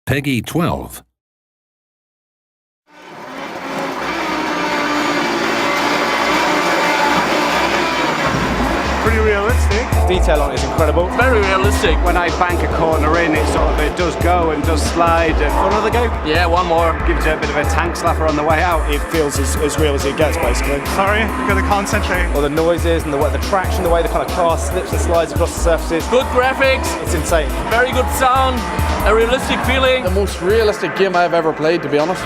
Peggy 12. Pretty realistic. Detail on it is incredible. Very realistic. When I bank a corner in, it does go and does slide. And another go? Yeah, one more. Gives you a bit of a tank slapper on the way out. It feels as real as it gets, basically. Sorry, you've got to concentrate. All the noises and the traction, the way the kind of car slips and slides across the surfaces. Good graphics. It's insane. Very good sound. A realistic feeling. The most realistic game I've ever played, to be honest.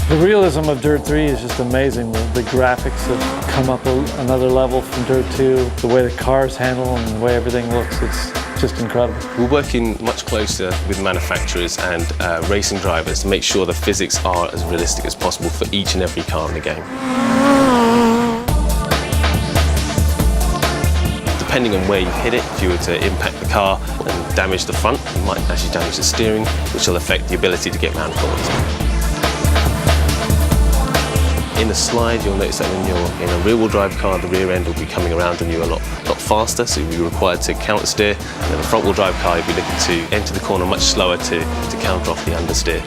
The realism of DiRT 3 is just amazing. The graphics have come up another level from DiRT 2. The way the cars handle and the way everything looks, it's just incredible. We're working much closer with manufacturers and racing drivers to make sure the physics are as realistic as possible for each and every car in the game. Depending on where you hit it, if you were to impact the car and damage the front, you might actually damage the steering, which will affect the ability to get round corners. In the slide, you'll notice that when you're in a rear-wheel drive car, the rear end will be coming around on you a lot faster, so you'll be required to counter steer. And in a front-wheel drive car, you'll be looking to enter the corner much slower to counter off the understeer.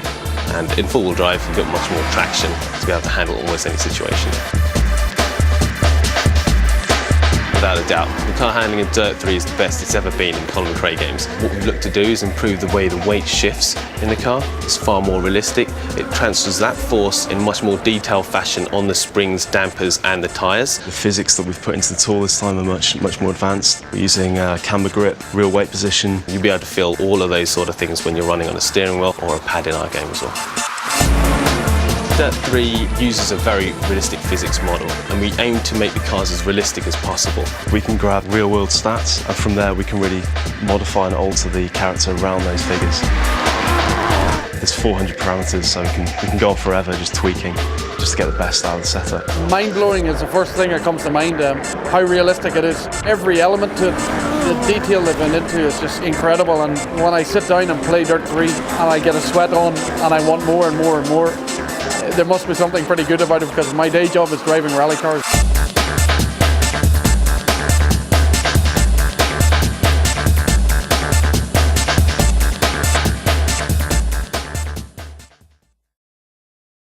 And in four-wheel drive, you've got much more traction to be able to handle almost any situation. Without a doubt, the car handling in DiRT 3 is the best it's ever been in Colin McRae games. What we've looked to do is improve the way the weight shifts in the car. It's far more realistic. It transfers that force in much more detailed fashion on the springs, dampers and the tyres. The physics that we've put into the tool this time are much more advanced. We're using camber grip, real weight position. You'll be able to feel all of those sort of things when you're running on a steering wheel or a pad in our game as well. DiRT 3 uses a very realistic physics model, and we aim to make the cars as realistic as possible. We can grab real-world stats, and from there we can really modify and alter the character around those figures. There's 400 parameters, so we can go on forever just tweaking, just to get the best out of the setup. Mind-blowing is the first thing that comes to mind. How realistic it is. Every element to it, the detail they've been into is just incredible. And when I sit down and play DiRT 3 and I get a sweat on and I want more and more and more, there must be something pretty good about it, because my day job is driving rally cars.